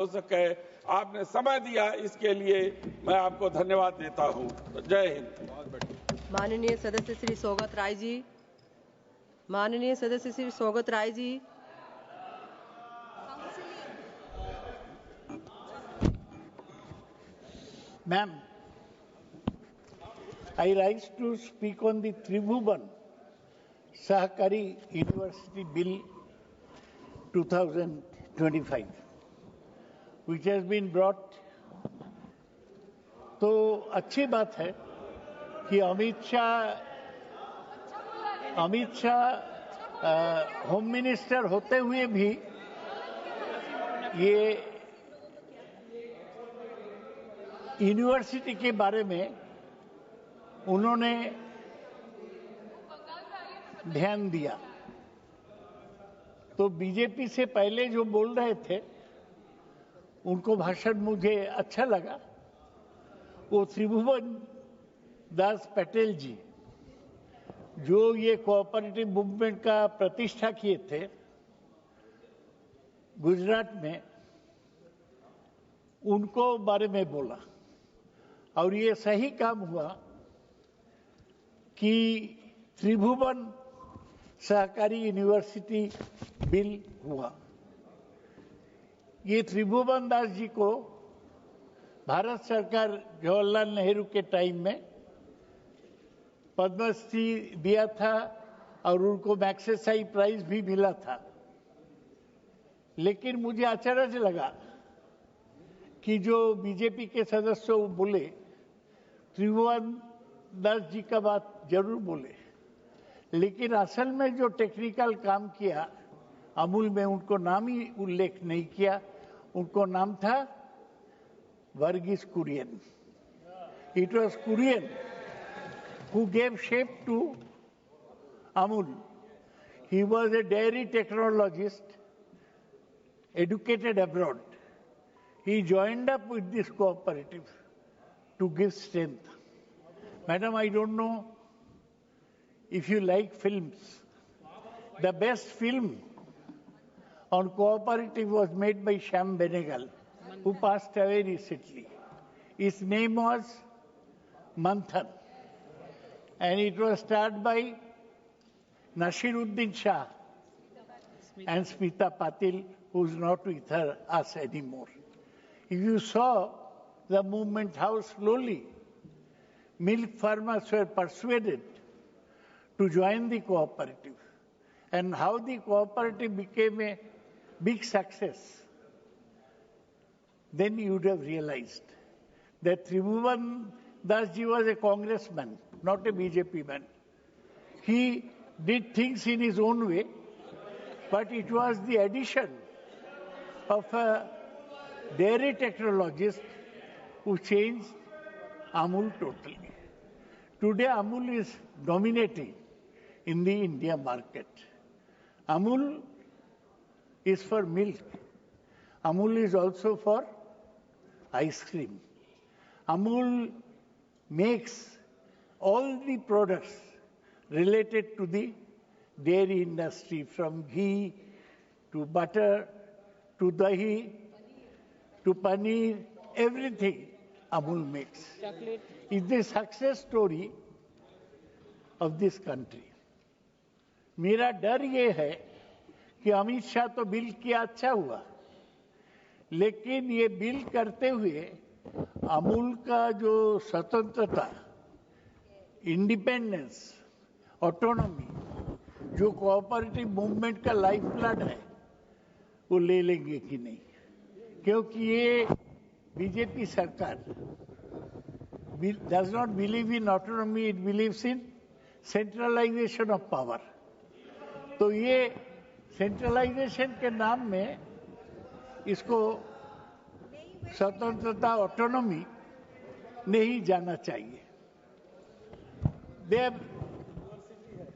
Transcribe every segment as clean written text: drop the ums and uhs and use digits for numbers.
हो सके। आपने समय दिया, इसके लिए मैं आपको धन्यवाद देता हूं। जय हिंद। माननीय सदस्य श्री सौगत राय जी। माननीय सदस्य Shri Saugata Rai ji. Ma'am, I rise to speak on the Tribhuvan Sahakari University Bill 2025, which has been brought. तो अच्छी बात है कि अमित शाह होम मिनिस्टर होते हुए भी ये यूनिवर्सिटी के बारे में उन्होंने ध्यान दिया। तो बीजेपी से पहले जो बोल रहे थे उनको भाषण मुझे अच्छा लगा। वो त्रिभुवन दास पटेल जी जो ये कोऑपरेटिव मूवमेंट का प्रतिष्ठा किए थे गुजरात में, उनको बारे में बोला और ये सही काम हुआ कि त्रिभुवन सहकारी यूनिवर्सिटी बिल हुआ। ये त्रिभुवन दास जी को भारत सरकार जवाहरलाल नेहरू के टाइम में पद्मश्री दिया था और उनको मैग्सेसाई प्राइज भी मिला था। लेकिन मुझे आश्चर्य लगा कि जो बीजेपी के सदस्य बोले त्रिभुवन दास जी का बात जरूर बोले, लेकिन असल में जो टेक्निकल काम किया अमूल में उनको नाम ही उल्लेख नहीं किया। उनको नाम था Varghese Kurien. It was Kurian who gave shape to Amul. He was a dairy technologist, educated abroad. He joined up with this cooperative to give strength. Madam, I don't know if you like films. The best film on cooperative was made by Shyam Benegal, who passed away recently. His name was Manthan, and it was starred by Nasiruddin Shah and Smita Patil, who is not with us anymore. If you saw the movement, how slowly milk farmers were persuaded to join the cooperative, and how the cooperative became a big success, then you would have realized that Tribhuvan Das ji was a congressman, not a BJP man. He did things in his own way, but it was the addition of a dairy technologist who changed Amul totally. Today Amul is dominating in the India market. Amul is for milk. Amul is also for ice cream. Amul makes all the products related to the dairy industry, from ghee to butter to dahi to paneer, everything Amul makes. Chocolate. It's the success story of this country. मेरा डर ये है कि अमित शाह तो bill किया अच्छा हुआ, लेकिन ये बिल करते हुए अमूल का जो स्वतंत्रता, इंडिपेंडेंस, ऑटोनॉमी, जो कोऑपरेटिव मूवमेंट का लाइफ ब्लड है, वो ले लेंगे कि नहीं। क्योंकि ये बीजेपी सरकार does not believe in autonomy, it believes in centralization of power. तो ये सेंट्रलाइजेशन के नाम में इसको स्वतंत्रता, ऑटोनॉमी नहीं जाना चाहिए।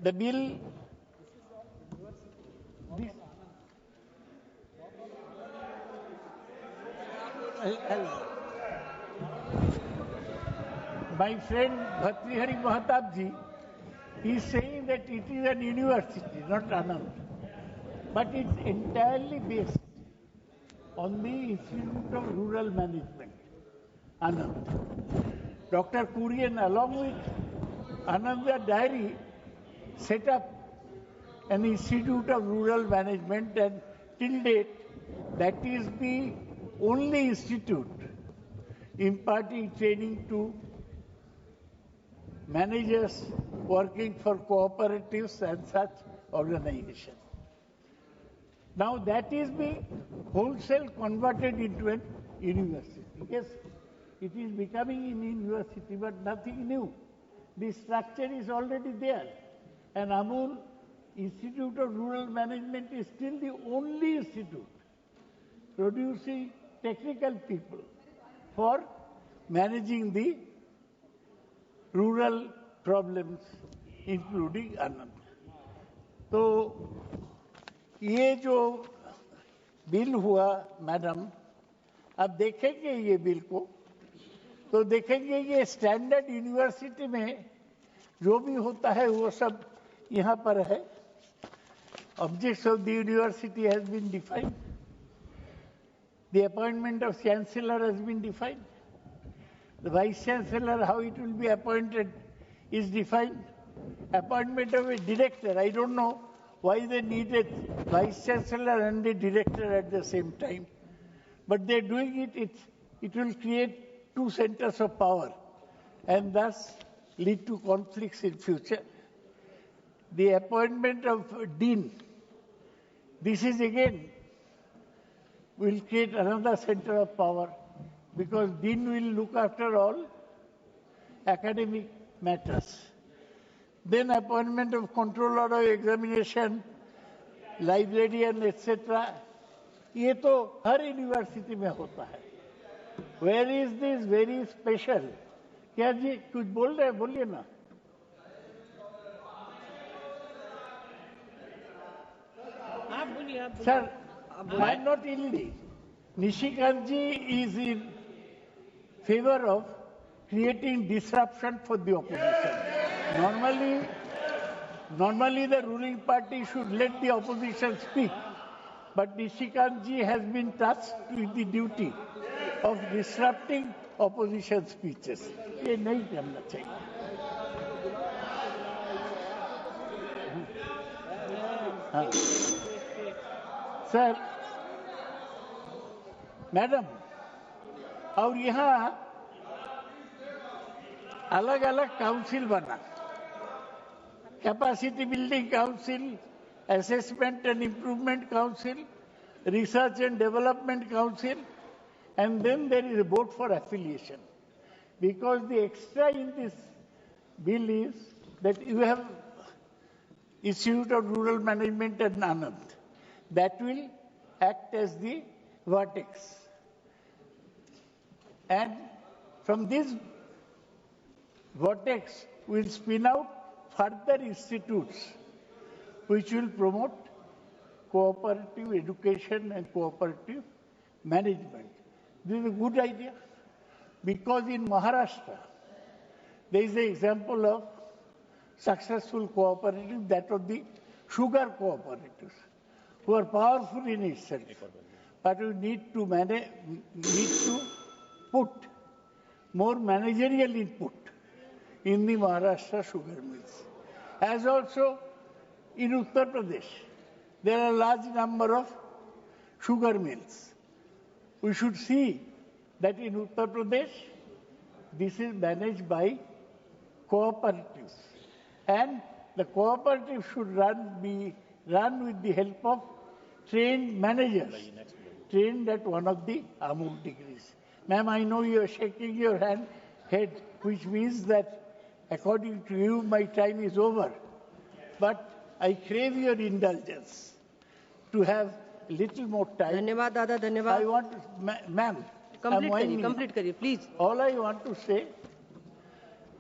The bill, my friend Bhartrihari Mahatab ji is saying that it is an university, not Anand, but it's entirely based on the Institute of Rural Management, Anand. Dr. Kurian, along with Ananda Dairy, set up an Institute of Rural Management, and till date, that is the only institute imparting training to managers working for cooperatives and such organizations. Now that is being wholesale converted into an university. Yes, it is becoming an university, but nothing new. The structure is already there. And Amul Institute of Rural Management is still the only institute producing technical people for managing the rural problems, including Anand. तो ये जो bill हुआ madam, अब देखेंगे ये bill को तो देखेंगे ये स्टैंडर्ड यूनिवर्सिटी में जो भी होता है वो सब यहाँ पर है. Objects of the university has been defined. The appointment of chancellor has been defined. The vice chancellor, how it will be appointed, is defined. Appointment of a director, I don't know why they needed vice chancellor and a director at the same time. But they're doing it, it will create two centers of power and thus lead to conflicts in future. The appointment of dean, this is again, will create another center of power because dean will look after all academic matters. Then appointment of controller of examination, librarian, etc. ये तो हर university में होता है. Where is this very special? क्या जी कुछ बोल रहे हैं, बोलिए ना. Sir, I am not illy. Nishikant ji is in favor of creating disruption for the opposition. Normally the ruling party should let the opposition speak. But Nishikant ji has been tasked with the duty of disrupting opposition speeches. ये नहीं करना चाहिए. हाँ. Sir, madam, और यहाँ अलग अलग council बना. Capacity building council, Assessment and Improvement Council, Research and Development Council, and then there is a board for affiliation. Because the extra in this bill is that you have Institute of Rural Management and Anand. That will act as the vertex. And from this vertex will spin out further institutes which will promote cooperative education and cooperative management. This is a good idea because in Maharashtra, there is an example of successful cooperative, that of the sugar cooperatives, who are powerful in itself, but we need to put more managerial input in the Maharashtra sugar mills. As also in Uttar Pradesh, there are a large number of sugar mills. We should see that in Uttar Pradesh, this is managed by cooperatives. And the cooperative should be run with the help of trained managers, trained at one of the Amul degrees. Ma'am, I know you are shaking your head, which means that according to you, my time is over. But I crave your indulgence to have a little more time. धन्यवाद दादा, धन्यवाद. I want, ma'am, Complete करिए, please. all I want to say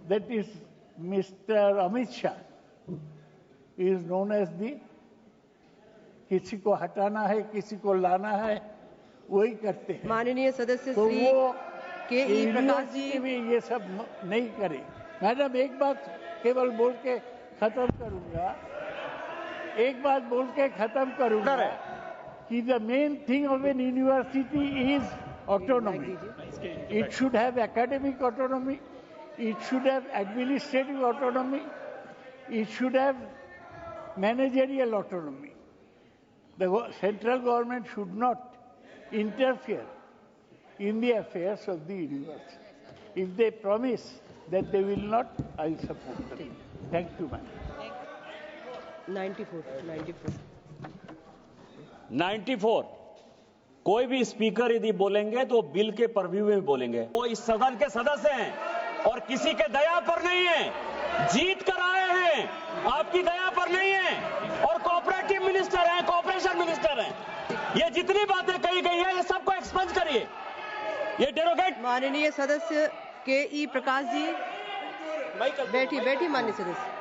that is Mr. Amit Shah is known as the किसी को हटाना है, किसी को लाना है, वही करते हैं. माननीय सदस्य तो श्री वो के.ई. प्रकाश जी, ये सब नहीं करे. मैडम, एक बात केवल बोल के खत्म करूंगा. the main thing of an university is autonomy. It should have academic autonomy. It should have administrative autonomy. It should have managerial autonomy. The central government should not interfere in the affairs of the university. If they promise that they will not, I will support them. Thank you, ma'am. 94 कोई भी speaker यदि बोलेंगे तो bill के purview में बोलेंगे। वो इस सदन के सदस्य हैं और किसी के दया पर नहीं है, जीत कर आए हैं, आपकी दया पर नहीं है, और कोऑपरेटिव मिनिस्टर हैं, कोऑपरेशन मिनिस्टर हैं। ये जितनी बातें कही गई है ये सबको एक्सपंज करिए। ये डेरोगेट। माननीय सदस्य के ई प्रकाश जी, बैठी माननीय सदस्य।